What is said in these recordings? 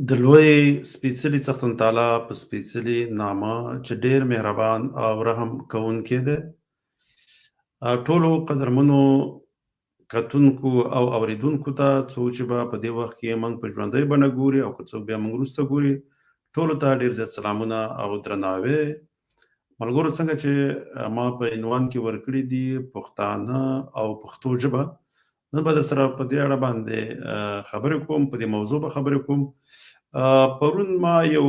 د لوی سپېڅلي څښتن تعالی په سپېڅلي نامه چې ډېر مهربان او رحم کوونکی دی. ټولو قدرمنو کتونکو او اوریدونکو ته څوک چې به په دې وخت کې موږ په ژوندۍ بڼه ګوري او که څوک بیا موږ وروسته ګوري، ټولو ته ډېر زیات سلامونه او درناوی. ملګرو څنګه چې ما په عنوان کې ورکړي دي پښتانه او پښتو ژبه، نن به درسره په دې اړه باندې خبرې کوم، په دې موضوع به خبرې کوم. پرون ما یو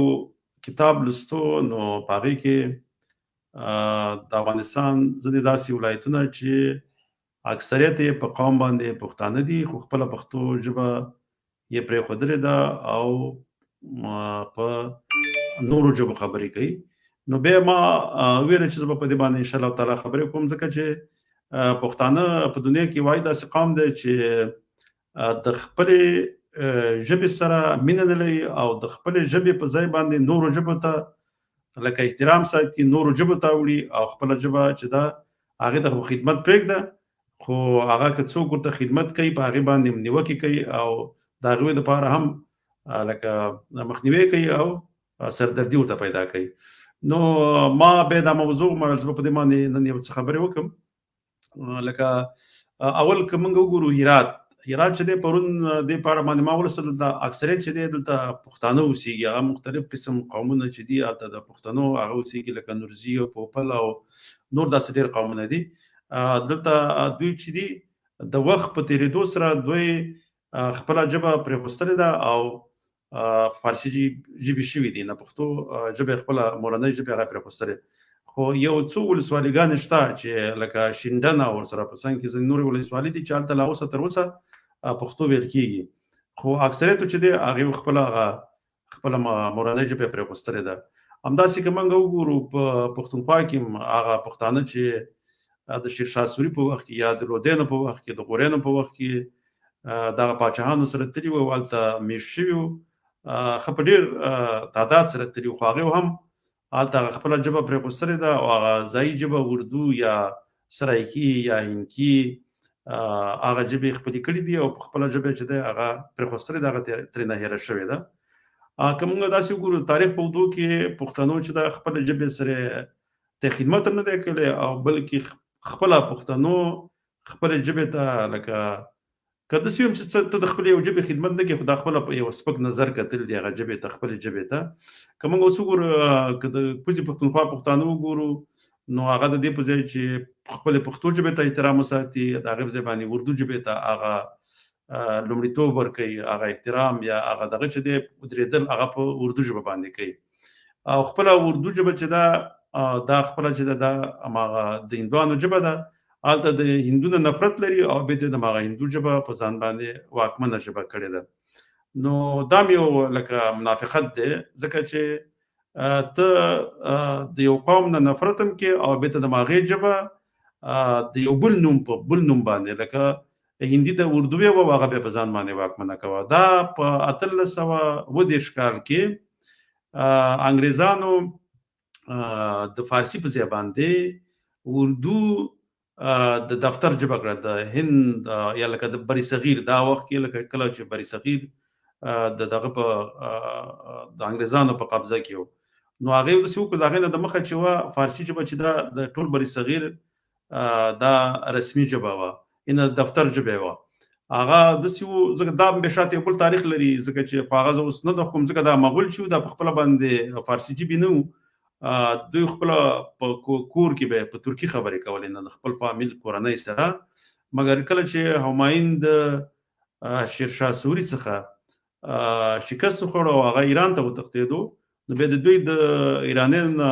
کتاب لوستو، نو په هغې کې د افغانستان ځینې داسې ولایتونه چې اکثریت یې په قوم باندې پښتانه دي، خو خپله پښتو ژبه یې پرېښودلې ده او په نورو ژبو خبرې کوي. نو بیا ما ویله چې زه به په دې باندې انشاءالله تعالی خبرې کوم، ځکه چې پښتانه په دنیا کې وایي داسې قوم دی چې د خپلې ژبې سره مینه نه لري او د خپلې ژبې په ځای باندې نورو ژبو ته لکه احترام ساتي، نورو ژبو ته وړي او خپله ژبه چې ده هغې ته خو خدمت پرېږده، خو هغه که څوک ورته خدمت کوي په هغې باندې نیوکې کوي او د هغوی دپاره هم لکه مخنیوی کوي او سردردي ورته پیدا کوي. نو ما بیا دا موضوع زه به په دې باندې نن یو څه خبرې وکړم. لکه اول که موږ وګورو هرات چې دی، پرون دې په اړه باندې ما ولوستل، دلته اکثریت چې دی دلته پښتانه اوسېږي، هغه مختلف قسم قومونه چې دي هلته د پښتنو هغه اوسېږي، لکه نورزي او پوپل او نور داسې ډېر قومونه دي. دلته دوی چې دي د وخت په تېرېدو سره دوی خپله ژبه پرېښودلې ده او فارسي ژبې شوي دي، نه پښتو ژبه یې خپله مورنۍ ژبه هغه پرېښودلې. خو یو څو ولسواليګانې شته چې لکه شینډن او ورسره په څنګ کې ځینې نورې ولسوالۍ دي چې هلته لا اوسه تر اوسه پښتو ویل کېږي، خو اکثریتو چې دی هغې خپله مورنۍ ژبه یې پرېښودلې ده. همداسې که موږ وګورو په پښتونخوا کې هم هغه پښتانه چې د شیرشاه سوري په وخت کې یا د لودینو په وخت کې، د غورینو په وخت کې دغه پاچاهانو سره تللي وو او هلته میشت شوي وو، ښه په ډېر تعداد سره تللي وو، خو هغې هم هلته هغه خپله ژبه پرېښودلې ده او هغه ځایي ژبه اردو یا سرایکي یا هندکي هغه ژبې خپلې کړي دي او په خپله ژبه چې دی هغه پرېښودلې ده، هغه ترېنه هېره شوې ده. که موږ داسې وګورو تاریخ په اوږدو کې پښتنو چې ده خپلې ژبې سره ته خدمت هم نه دی کړی او بلکې خپله پښتنو خپلې ژبې ته لکه که داسې ویم چې ته د خپلې یو ژبې خدمت نه کوې، خو دا خپله په یو سپک نظر کتل دي هغه ژبې ته، خپلې ژبې ته. که موږ اوس وګورو که د کوزې پښتونخوا پښتانه وګورو، نو هغه د دې په ځای چې خپلې پښتو ژبې ته احترام وساتي، د هغې په ځای باندې اردو ژبې ته هغه لومړیتوب ورکوي، هغه احترام یا هغه دغه چې دی ودرېدل هغه په اردو ژبه باندې کوي او خپله اردو ژبه چې ده دا خپله چې ده دا هماغه د هندوانو ژبه ده، هلته د هندو نه نفرت لري او بیا د هماغه هندو ژبه په ځان باندې واکمنه ژبه کړې ده. نو دا هم یو لکه منافقت دی، ځکه چې ته د یو قوم نه نفرت هم کې او بیا ته د هماغې ژبه د یو بل نوم په بل نوم باندې لکه هندي ته اردو ویوه هغه بیا په ځان باندې واکمنه کوه. دا په 1830 کال کې انګریزانو د فارسي په ځای باندې اردو د دفتر ژبه کړه، د هند یا لکه د بری صغیر دا وخت کې لکه کله چې بری صغیر د دغه په د انګریزانو په قبضه کې و، نو هغې داسې وکړو د هغې نه د مخه چې وه فارسي ژبه چې دا د ټول بری صغیر دا رسمي ژبه وه، یعنې دفتر ژبه یې وه. هغه داسې وو، ځکه دا بیا شاته یو بل تاریخ لري، ځکه چې خو هغه زه اوس نه درښکوم، ځکه دا مغول چې وو دا په خپله باندې فارسي ژبې نه وو، دوی خپله په کور کې به په ترکي خبرې کولې، نه د خپل فامیل کورنۍ سره. مګر کله چې همایون د شیرشاه سوري څخه شکست وخوړ او هغه ایران ته وتښتېدو، نو بیا د دوی د ایرانیانو نه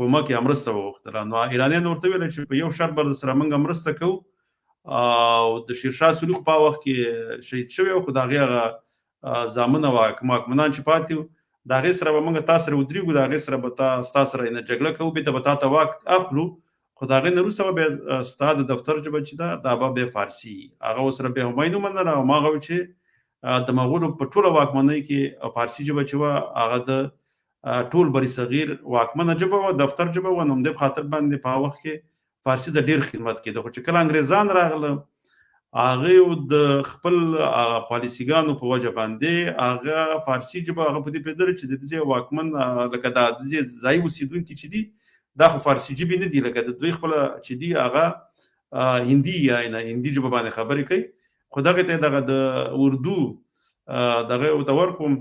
کومک یا مرسته وغوښتله. نو ایرانیانو ورته وویل چې په یو شرط به درسره موږ مرسته کوو، او د شیرشاه سوري خو په هغه وخت کې شهید شوی و، خو د هغې هغه زامن او واکمنان چې پاتې وو د هغې سره به موږ تا سره ودرېږو، د هغې سره به ستا سره جګړه کوو، بېرته به تا ته واک اخلو، خو د هغې نه وروسته به بیا ستا د دفتر ژبه چې ده دا به بیا فارسي. هغه ورسره بیا همایون ومنله او هماغه و چې د مغولو په ټوله واکمنۍ کې فارسي ژبه چې وه هغه د ټول بری صغیر واکمنه ژبه وه، دفتر ژبه وه، نو همدې په خاطر باندې په هغه وخت کې فارسي د ډېر خدمت کېده. خو چې کله انګریزان راغله هغه د خپل پالیسیګانو په وجه باندې هغه فارسي ژبه هغه په دې پیدل چې د دې واکمن لکه د دې ځای اوسیدونکي چې دي دا خو فارسي ژبه نه دي، لکه د دوی خپل چې دي هغه هندي یا هندي ژبه باندې خبرې کوي. خو دغه ته دغه د اردو دغه ورته کوم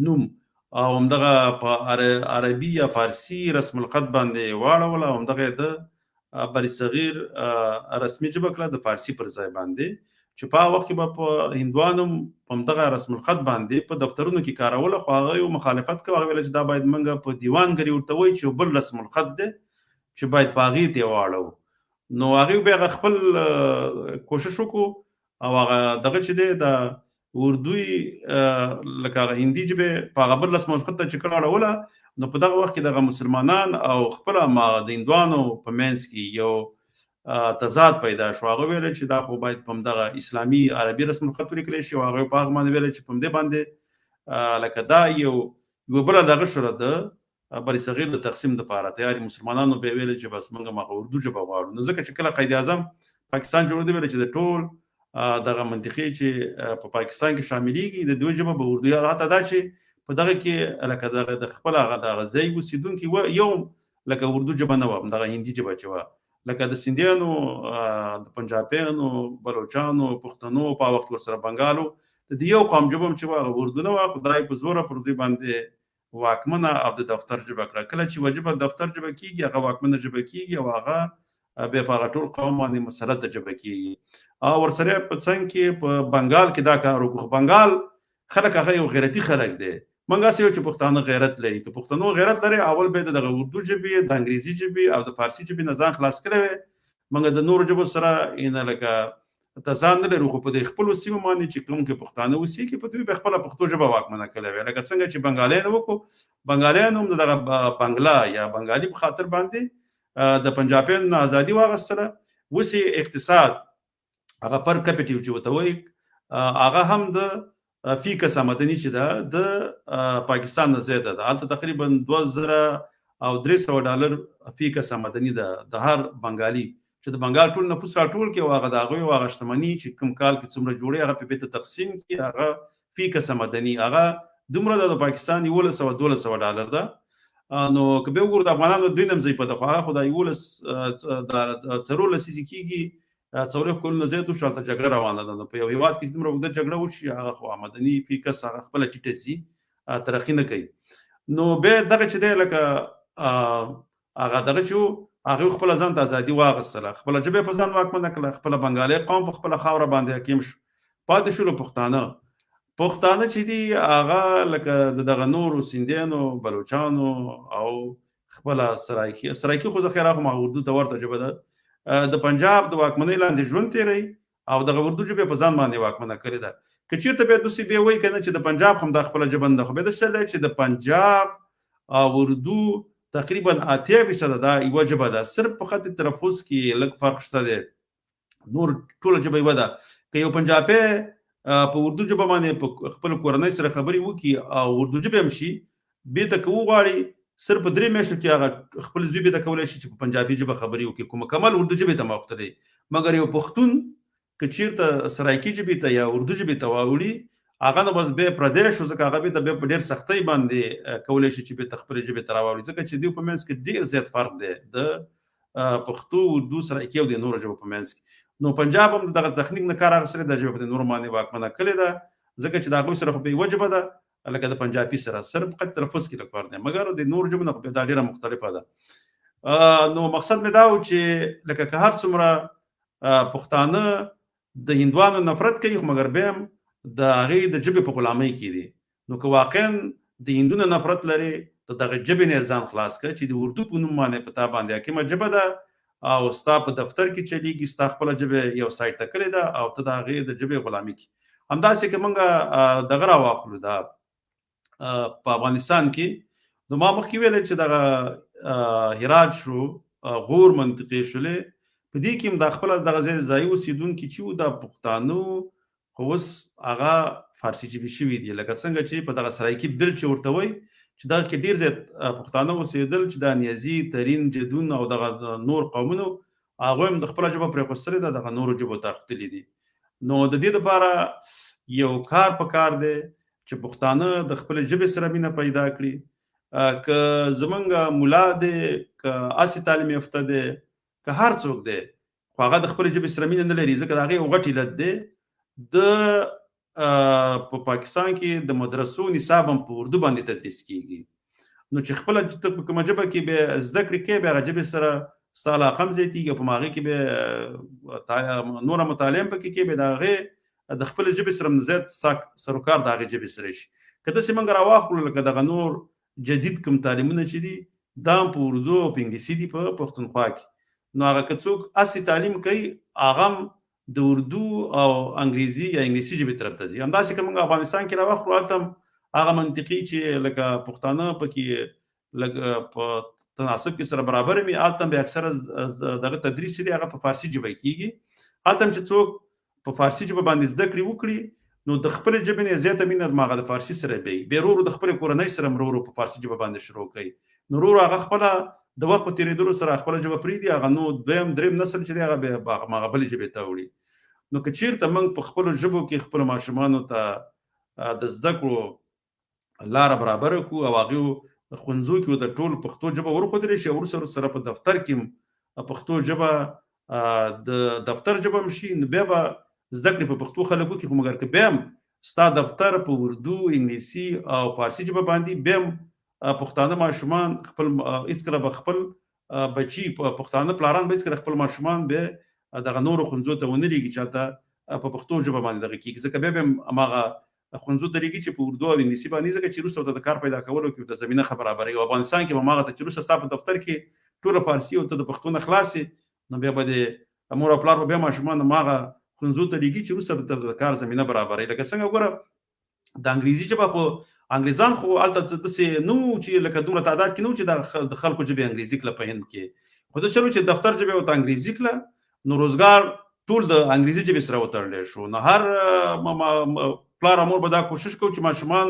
نوم او همدغه په عربي یا فارسي رسم الخط باندې واړول او همدغه د بری صغیر رسمي ژبه کړه د فارسي پر ځای باندې، چې په وخت کې به په هندوانو په همدغه رسم الخط باندې په دفترونو کې کارول، خو هغه یو مخالفت کوي، هغه ویل چې دا باید منګه په دیوانګري ورته وایي چې بل رسم الخط دی چې باید په هغې ته واړو. نو هغه بیا خپل کوشش وکړو او هغه دغه چې دی د اردوی لکه هندي ژبه په هغه بل رسم الخط چې کړه اړوله، نو په دغه وخت کې دغه مسلمانان او خپل ما د هندوانو په منځ کې یو تضاد پیدا شو. هغه ویل چې دا خو باید په دغه اسلامي عربي رسم الخط ولیکل شي، او هغه په هغه باندې ویل چې په دې باندې لکه دا یو بل دغه شوره د بری صغیر د تقسیم د پاره تیاری مسلمانانو به ویل چې بس موږ ما اردو ژبه غواړو. نو ځکه چې کله قائد اعظم پاکستان جوړ دی ویل چې د ټول دغه منطقې چې په پاکستان کې شاملېږي د دوی ژبه به اردو، راته دا چې په دغه کې لکه دغه د خپل هغه دغه ځای اوسیدونکي و یو لکه اردو ژبه نه و، دغه هندي ژبه چې و، لکه د سیندیانو د پنجابیانو بلوچانو پښتنو په وخت ورسره بنګالو د یو قوم ژبه چې و اردو نه و، خدای په زوره پر دوی باندې واکمنه او د دفتر ژبه کړه. کله چې وجبه دفتر ژبه کیږي هغه واکمنه ژبه کیږي او هغه به په هغه ټول قوم باندې مسلط ژبه کیږي. او ورسره په څنګ کې په بنگال کې دا کار وکړو. بنگال خلک هغه یو غیرتي خلک دي، منګه سيو چې پښتانه غیرت لري، که پښتنو غیرت لري اول به دغه اردو ژبه د انګریزي ژبه او د فارسی ژبه نه ځان خلاص کړي، منګه د نور ژبه سره ان لکه تزان نه لري. خو په خپل سیمه باندې چې کوم کې پښتانه وسی کې په دوی خپل پښتو ژبه واکمنه کړي، لکه څنګه چې بنگالیان وکړو. بنگالیان هم دغه بنگلا یا بنگالي په خاطر باندې د پنجابیانو ازادي واغستله. وسی اقتصاد هغه پر کپټیو چې وته وای هغه هم د فی کس آمدنی چې ده د پاکستان نه زیاته ده، البته تقریبا 2300 ډالر فی کس آمدنی ده د هر بنگالي چې د بنگال ټول نفوس راټول کې هغه دغه هغه شتمنۍ چې کوم کال کې څومره جوړي هغه په بیت تقسیم کې هغه فی کس آمدنی هغه دومره د پاکستان 1200 ډالر ده. نو که به وګورو د افغانانو دوی نم ځای په دغه خدای ولس د څرول لسیږي کیږي څولې کول نه زیاتو شالته جګړه روانه ده. په یو هیواد کې دومره وګړه جګړه وشي هغه خو آمدنی په کس هغه خپل ټیټه سي ترقی نه کوي. نو به دغه چې دی لکه هغه دغه چې هغه خپل ځان ته ازادي واغستله، خپل جبه په ځان واکمنه کړه، خپل بنگالي قوم په خپل خاور باندې حکیم شو، پاتې شو پښتانه چې دي هغه لکه دغه نور سیندیانو بلوچانو او خپل سرایکی خو ځخه راغله اردو ته ورته ژبه ده د پنجاب د واکمنۍ لاندې ژوند تیری او دغه اردو ژبه په ځان باندې واکمنه کړې ده. که چیرته به دوی به وایي کنه چې د پنجاب هم د خپل ژبه نه خو به د شل چې د پنجاب او اردو تقریبا 80% دا یو ژبه ده، صرف په خط تلفظ کې لږ فرق شته دی، نور ټول ژبه یو ده. که یو پنجابي په اردو ژبه باندې خپل کورنۍ سره خبري وکي او اردو ژبه هم شي به ته کو غواړي صرف 3 میاشتو کې هغه خپل ژبه ته کولای شي چې په پنجابي ژبه خبري وکي، کوم کمال اردو ژبه ته مختلي. مګر یو پښتون کچیرته سرایکی ژبه ته یا اردو ژبه ته واوړي هغه نه بس به پردیش ځکه هغه به په ډیر سختۍ باندې کولای شي چې په خپل ژبه ته راوړي، ځکه چې دوی په منځ کې ډیر زیات فرق دی د پښتو اردو سرایکی او د نور ژبه په منځ کې. نو پنجاب هم دغه تخنیک نه کار اخیستل د ژبه په نور باندې واکمنه کړې ده، ځکه چې دا غوښ سره په وجبه ده لکه د پنجابي سره صرف قد تلفظ کې لږ فرق دی، مګر د نور ژبه نه په ډیره مختلفه ده. نو مقصد مې دا و چې لکه که هر څومره پښتانه د هندوانو نفرت کوي مګر به هم د هغه د ژبه په غلامۍ کې دي. نو که واقعا د هندونو نفرت لري دغه ژبه نه ځان خلاص کړي چې د اردو په نوم باندې پتا باندې کومه ژبه ده او ستا په دفتر کې چلیږي، ستا خپل ژبه یو سایت ته کړی ده او ته د هغې د ژبې غلامي کې همداسې که موږ دغه راواخلو دا په افغانستان کې نو ما مخکې ویل چې دغه هرات شو غور منطقې شولې په دې کې هم د خپل دغه ځای اوسیدونکي چې د پښتانو خو اوس هغه فارسي ژبې شوي دي، لکه څنګه چې په دغه سرایکي بل چې ورته وایي چې دا کې ډیر زیات پښتانه اوسېدل چې د نیازي ترین جدون او دغه نور قومونو هغه هم د خپل ژبه پرې خوستلې ده دغه نورو ژبو ته اخیستلي دي. نو د دې لپاره یو کار پکار دی چې پښتانه د خپل ژبې سره مینه پیدا کړي. که زمونږ ملا دی، که هسې تعلیم یافته دی، که هر څوک دی، خو هغه د خپل ژبې سره مینه نه لري، ځکه د هغې یو غټ علت دی د په پاکستان کې د مدرسو نصاب هم په اردو باندې تدریس کیږي. نو چې خپل په کومه ژبه کې به زده کړې کې به هغه ژبې سره ستا علاقه هم زیاتېږي او په هغې کې به نوره مطالعه هم پکې کې به د هغې د خپل ژبې سره زیات سروکار د هغې ژبې سره شي. که داسې موږ راواخلو لکه دغه نور جدید کوم تعلیمونه چې دي دا هم په اردو او په انګلیسي دي په پښتونخوا کې. نو هغه که څوک هسې تعلیم کوي هغه هم د اردو او انګریزي یا انګلیسي ژبې طرف ته ځي. همداسې که موږ افغانستان کې راواخلو هلته هم هغه منطقي چې لکه پښتانه پکې لږ په تناسب کې سره برابر وي، هلته هم بیا اکثره دغه تدریس چې دی هغه په فارسي ژبه کېږي. هلته هم چې څوک په فارسي ژبه باندې زده کړې وکړي نو د خپلې ژبې نه زیاته مینه هغه د فارسي سره وي، بیا ورو ورو د خپلې کورنۍ سره هم ورو ورو په فارسي ژبه باندې شروع کوي. نو ورو ورو هغه خپله د وخت په تېرېدلو سره خپله ژبه پرېږدي، هغه نو دویم درېیم نسل چې دی هغه بیا هغه بلې ژبې ته وړي. نو که چېرته موږ په خپلو ژبو کې خپلو ماشومانو ته د زده کړو لاره برابره کړو او هغې ښوونځو کې د ټول پښتو ژبه ورښودلی شي او وروسته سره په دفتر کې هم پښتو ژبه د دفتر ژبه هم شي، نو بیا به زده کړې په پښتو خلک وکړي. خو مګر که بیا هم ستا دفتر په اردو، انګلیسي او فارسي ژبه باندې بیا هم پښتانه ماشومان خپل هېڅکله به خپل بچي پښتانه پلاران به هېڅکله خپل ماشومان بیا دغه نورو ښوونځو ته ونه لېږي چې هلته په پښتو ژبه باندې دغه کېږي، ځکه بیا هم هماغه ښوونځو ته لېږي چې په اردو او انګلیسي باندې، ځکه چې وروسته ورته د کار پیدا کولو کې ورته زمینه ښه برابروي. او افغانستان کې به هماغه ته چې وروسته ستا په دفتر کې ټوله فارسي او ته د پښتو نه خلاص یې، نو بیا به د مور او پلار به بیا ماشومان هماغه ښوونځو ته لېږي چې وروسته به د کار زمینه برابروي. لکه څنګه ګوره د انګریزي ژبه خو انګریزان خو هلته داسې نه وو چې لکه دومره تعداد کې نه وو چې د خلکو ژبې انګریزي کړه په هند کې، خو دا چلو چې دفتر ژبه ورته انګریزي کړه نو روزګار ټول د انګریزي ژبې سره وتړلی شو. نو هر پلار او مور به دا کوشش کوي چې ماشومان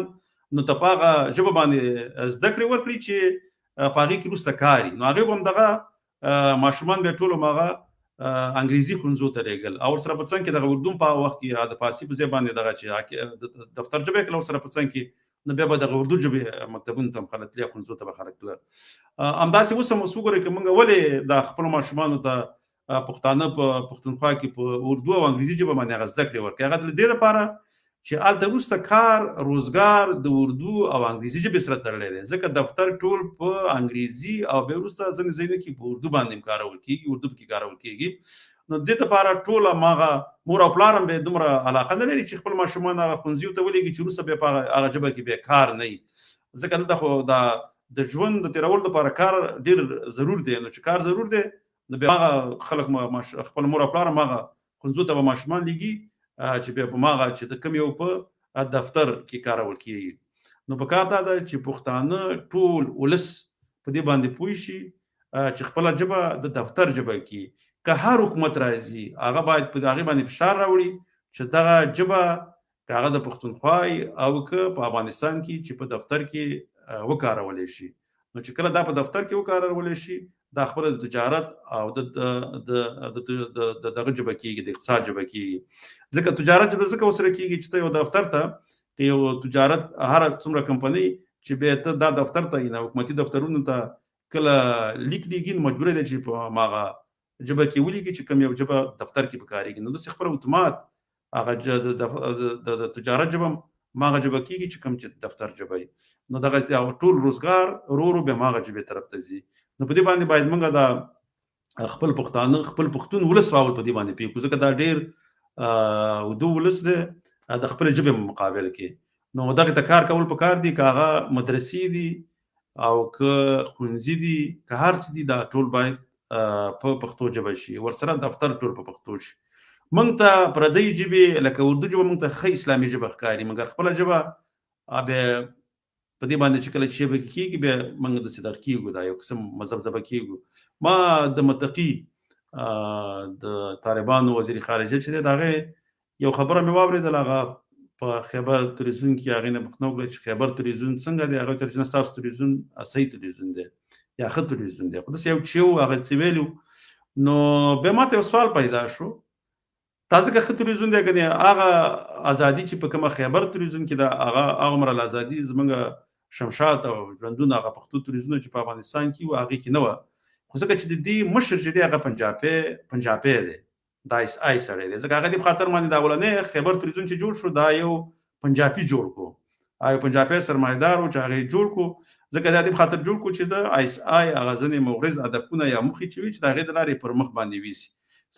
نو ته په هغه ژبه باندې زده کړې ورکړي چې په هغې کې وروسته کار وي. نو هغې به هم دغه ماشومان بیا ټول هماغه انګریزي ښوونځو ته لېږل او ورسره په څنګ کې دغه اردو په هغه وخت کې د فارسي په ځای باندې دغه چې دفتر ژبه یې کړله ورسره په څنګ کې نو بیا به دغه اردو ژبې مکتبونو ته هم خلک تللي، ښوونځو ته به خلک تلل. همداسې اوس هم وګورئ که موږ ولې د خپلو ماشومانو ته پښتانه په پښتونخوا کې په اردو او انګریزي ژبه باندې هغه زده کړې ورکړي، هغه د دې لپاره چې هلته وروسته کار روزګار د اردو او انګریزي ژبې سره تړلی دی، ځکه دفتر ټول په انګریزي او بیا وروسته ځینې ځایونو کې په اردو باندې هم کارول کېږي، اردو پکې کارول کېږي. نو دې لپاره ټول هماغه مور او پلار هم بیا دومره علاقه نه لري چې خپل ماشومان هغه ښوونځیو ته ولېږي چې وروسته بیا په هغه ژبه کې بیا کار نه وي، ځکه دلته خو د ژوند د تېرولو لپاره کار ډېر ضرور دی. نو چې کار ضرور دی نو بیا هغه خلک خپل مور او پلار هم هغه ښوونځو ته به ماشومان لېږي چې بیا په هغه چې د کوم یو په دفتر کې کارول کېږي. نو په کار دا ده چې پښتانه ټول ولس په دې باندې پوه شي چې خپله ژبه د دفتر ژبه کې که هر حکومت راځي هغه باید په هغې باندې فشار راوړي چې دغه ژبه که هغه د پښتونخوا او که په افغانستان کې چې په دفتر کې وکارولی شي. نو چې کله دا په دفتر کې وکارولی شي دا خپله د تجارت او دغه ژبه کېږي، د اقتصاد ژبه کېږي، ځکه تجارت ژبه ځکه ورسره کېږي چې ته یو دفتر ته که یو تجارت هره څومره کمپنۍ چې بیا ته دا دفتر ته یې حکومتي دفترونو ته کله لیک لیږي نو مجبوره دی چې په هماغه ژبه کې ولیکي چې کوم یو ژبه دفتر کې پکارېږي. نو داسې خپله اتومات هغه د تجارت ژبه هم هماغه ژبه کېږي چې کوم چې دفتر ژبه وي. نو دغه ټول روزګار ورو ورو بیا هماغه ژبې طرف ته ځي. نو په دې باندې باید موږ د خپل پښتانه خپل پښتون ولس راول په دې باندې پوه کړو، ځکه دا ډېر اردو ولس دی د خپل ژبې مقابل کې. نو دغې ته کار کول پکار دي، که هغه مدرسې دي او که ښوونځي دي که هر څه دي دا ټول باید په پښتو ژبه شي، ورسره دفتر ټول په پښتو شي. موږ ته پردۍ ژبې لکه اردو ژبه موږ ته ښه اسلامي ژبه ښکاري، مګر خپله ژبه بیا په دې باندې چې کله چې ژبه کېږي بیا موږ داسې دغه کېږو، دا یو قسم مذبذبه کېږو. ما د متقي د طالبانو وزیر خارجه چې دی د هغې یو خبره مې واورېدل، هغه په خیبر تلویزیون کې هغې نه پوښتنه وکړه چې خیبر تلویزیون څنګه دی؟ هغه ویل چې نه ستاسو تلویزیون صحیح تلویزیون دی یا ښه تلویزیون دی. خو داسې یو چې و هغه څه ویلي نو بیا ماته یو سوال پیدا شو، تا ځکه ښه تلویزیون دی که هغه ازادي چې په کومه خیبر تلویزیون کې ده هغه عمر الازادي زمونږ شمشاد او ژوندون هغه پښتو تلویزیونونه چې په افغانستان کې وو هغې کې نه وه. خو ځکه چې د دې مشر چې دی هغه پنجابی دی، دا ایس آی سړی دی، ځکه هغه دې په خاطر باندې دا اولنی خیبر تلویزیون چې جوړ شو دا یو پنجابي جوړ کړو، یو پنجابی سرمایدار و چې هغه یې جوړ کړو. ځکه دا دې په خاطر جوړ کړو چې د ایس آی هغه ځینې مغرض هدفونه یا موخې چې وي چې د هغې د لارې پر مخ باندې ویسي.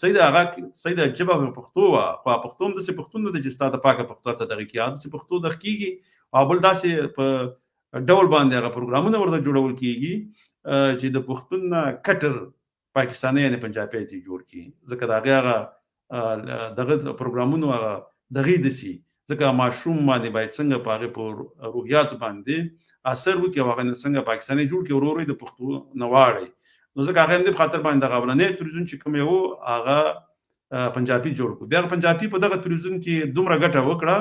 صحیح ده، هغه صحیح ده، ژبه په پښتو وه، خو پښتو هم داسې پښتون نه ده چې ستا د پاکه پښتو ته دغه کېږي، هغه داسې پښتو دغه کېږي او بل داسې په ډول باندې هغه پروګرامونه ورته جوړول کېږي چې د پښتون نه کټر پاکستاني یعنې پنجابی ته جوړ کړي. ځکه د هغې هغه دغه پروګرامونو هغه دغې داسې ځکه ماشوم باندې باید څنګه په هغې په روحیاتو باندې اثر وکړي او هغه څنګه پاکستاني جوړ کړي ورو ورو د پښتو نه واړی. نو ځکه هغه هم دې په خاطر باندې دغه اولنی تلویزیون چې کوم یې و هغه پنجابي جوړ کړو. بیا هغه پنجابي په دغه تلویزیون کې دومره ګټه وکړه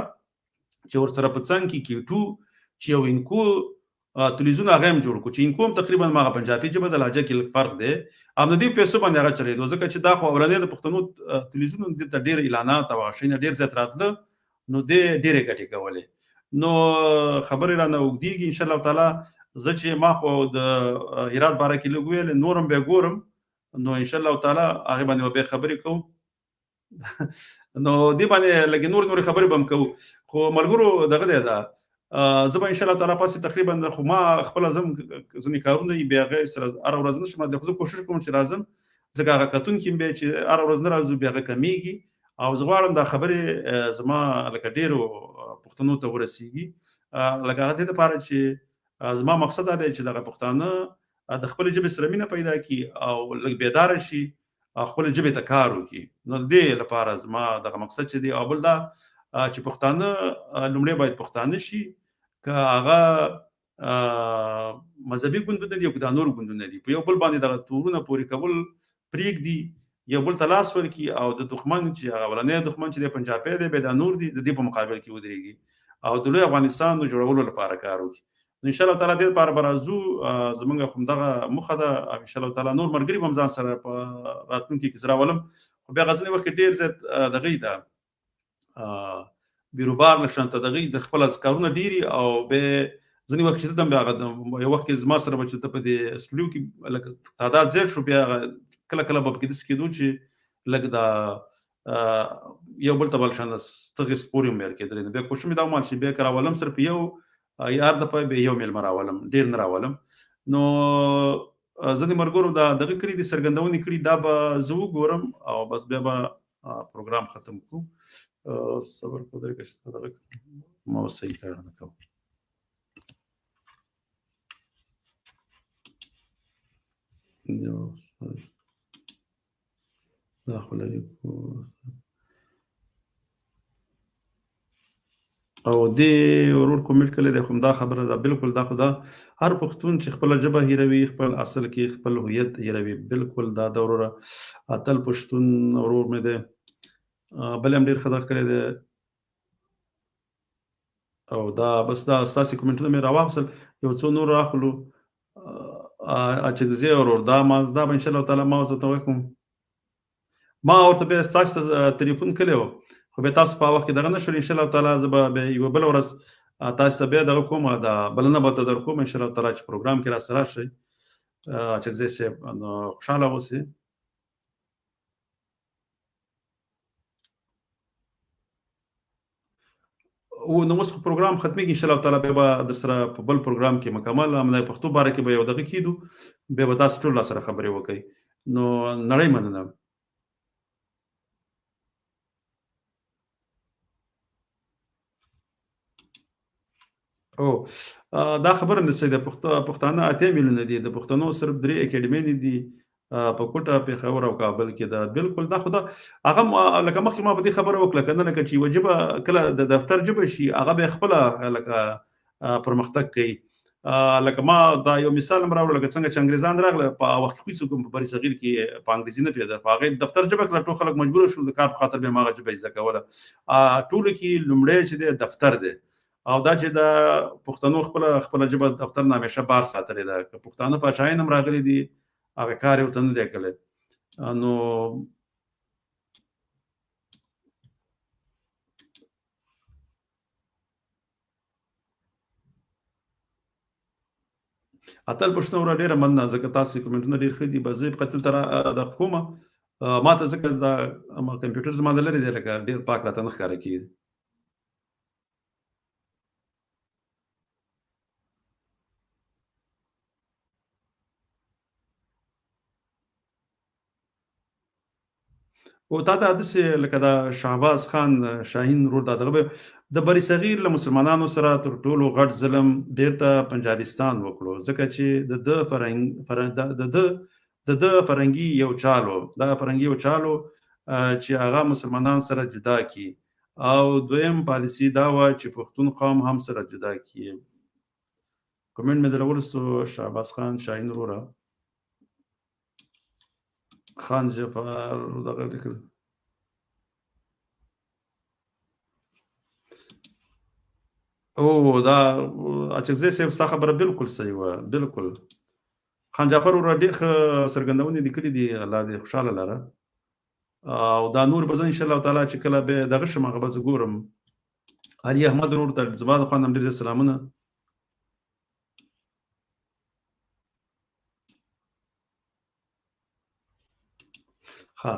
چې ورسره په څنګ کې کیو2 چې یو انکو تلویزیون هغه هم جوړ کړو چې انکو هم تقریبا هغه پنجابي ژبه د لهجه کې فرق دی، هم د دې پیسو باندې هغه چلېدو ځکه چې دا خو اولنی د پښتنو تلویزیون دې ته ډېر اعلانات او هغه شیونه ډېر زیات راتله، نو دې ډېرې ګټې کولې. نو خبرې رانه اوږدېږي انشاءالله تعالی. زه چې ما خو د هرات باره کې لږ ویل، نور هم بیا ګورم، نو انشاءالله تعالی هغې باندې به بیا خبرې کوو. نو دې باندې لږې نورې خبرې به هم کوو، خو ملګرو دغه دی دا زه به انشاءالله تعالی پاسې تقریبا خو ما خپله ځم ځینې کارونه دي بیا هغې سره هره ورځ نه شم، خو زه کوشش کوم چې راځم، ځکه هغه کتونکي هم بیا چې هره ورځ نه راځو بیا هغه کمیږي او زه غواړم دا خبرې زما لکه ډېرو پښتنو ته ورسیږي. لکه هغه دې دپاره چې زما مقصد دا دی چې دغه پښتانه د خپلې ژبې سره مینه پیدا کړي او لږ بیداره شي او خپلې ژبې ته کار وکړي. نو د دې لپاره زما دغه مقصد چې دی. او بل دا چې پښتانه لومړی باید پښتانه شي، که هغه مذهبي ګوندونه دي او که دا نور ګوندونه دي، په یو بل باندې دغه تورونه پورې کول پرېږدي، یو بل ته لاس ورکړي او د دښمن چې هغه اولنی دښمن چې دی پنجابی دی بیا دا نور دي د دې په مقابل کې ودرېږي او د لوی افغانستان د جوړولو لپاره کار وکړي. نو انشاءالله تعالی دې لپاره به راځو، زموږ همدغه موخه ده او انشاءالله تعالی نور ملګري به هم ځان سره په راتلونکي کې زه راولم. خو بیا ځینې وخت کې ډېر زیات دغې ده بیروبار له شانته دغې د خپل کارونه ډېري او بیا ځینې وخت چې دلته هم بیا یو وخت کې زما سره به چې ته په دې سټوډیو کې لکه تعداد زیات شو، بیا کله کله به پکې داسې کېدو چې لږ دا یو بل ته بل شان ستغې سپورې هم ویل کېدلې. بیا کوشش مې دا ومال چې بیا که راولم صرف یو یار دپاره بیا یو میلمه راولم، ډېر نه راولم. نو ځینې ملګرو دا دغه کړي دي څرګندونې کړي، دا به زه وګورم او بس بیا به پروګرام ختم کړو. صبر کوئ که دغه ما اوس صحیح کار نه کوم. دا خو لري او دې ورور کومنټ کړی دی، خو همدا خبره ده بالکل. دا خو دا هر پښتون چې خپله ژبه هېروي، خپل اصل کې خپل هویت هېروي، بالکل دا ده وروره. اتل پښتون ورور مې دی، بل هم ډېر ښه دغه کړی دی او دا بس دا ستاسې کومنټونه مې راواخیستل، یو څو نور راخلو. اچکزي ورور دا به انشاءالله تعالی ما اوس ورته وکړم، ما ورته بیا ستاسو ته تلیفون کړی و خو بیا تاسو په وخت کې دغه نه شول. انشاءالله تعالی زه به بیا یوه بله ورځ تاسو ته بیا دغه کوم، دا بلنه به ته در کوم انشاءالله تعالی چې پروګرام کې راسره راشئ. اچکزي صاحب نو خوشحاله اوسئ. او نو اوس پروګرام ختمېږي انشاءالله تعالی، بیا به در سره په بل پروګرام کې مکمل همدا پښتو باره کې به یو دغه کېدو، بیا به تاسو ټول راسره خبرې وکړئ. نو نړۍ مننه. او دا خبره هم داسې ده، پښتانه 8 میلیونه دي، د پښتنو صرف 3 اکیډمۍ دي په کوټه، پېښور او کابل کې. ده بالکل دا خو دا هغه لکه مخکې ما په دې خبره وکړه که نه، لکه چې یوه ژبه کله د دفتر ژبه شي هغه بیا خپله لکه پرمختګ کوي. لکه ما دا یو مثال هم راوړه، لکه څنګه چې انګریزان راغله په وخت کې څوک په بر صغیر کې په انګریزي نه پوهېده، په هغې دفتر ژبه کړه، ټول خلک مجبوره شول د کار په خاطر بیا هم هغه ژبه زده کوله. ټولو کې لومړی چې دی دفتر دی او دا چې د پښتنو خپله ژبه دفتر نه همیشه بار ساتلې ده. که پښتانه پاچاهان هم راغلي دي هغه کار یې ورته نه دی کړی. نو اتل پښتنو را ډیره مننه ځکه تاسو کومنټونه ډیر ښه دي به زه په قتل تر د حکومت ما ته ځکه دا کمپیوټر زما د لري دی لکه ډیر پاک راته نه ښکاره کیږي. او تا ته داسې لکه د شهباز خان شاهین ورور دغه به د بری صغیر له مسلمانانو سره تر ټولو غټ ظلم بیرته پنجابستان وکړو ځکه چې د فرنګي یو چالو دا فرنګي یو چالو چې هغه مسلمانان سره جدا کی او دویم پالیسی دا و چې پښتون قوم هم سره جدا کی. کومنټ مې درولستو شهباز خان شاهین وروره خان جفار دغه لیکل او دا اچکزی صاحب ستا خبره بالکل صحیح وه بالکل خان جعفر ورور ډېر ښه څرګندونې لیکلي دي الله دې خوشحاله لره او دا نور به زه انشاءالله تعالی چې کله به دغه شم هغه به زه ګورم علي احمد ورور ته زما د خوا نه هم ډېر سلامونه. ښه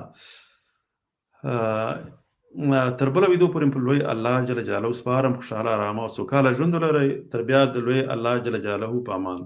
تر بله ویدو پورې په لوی الله جل جلاله سپارم خوشحاله ارامه او سوکاله ژوند ولرئ تر بیا د لوی الله جل جلاله په امان.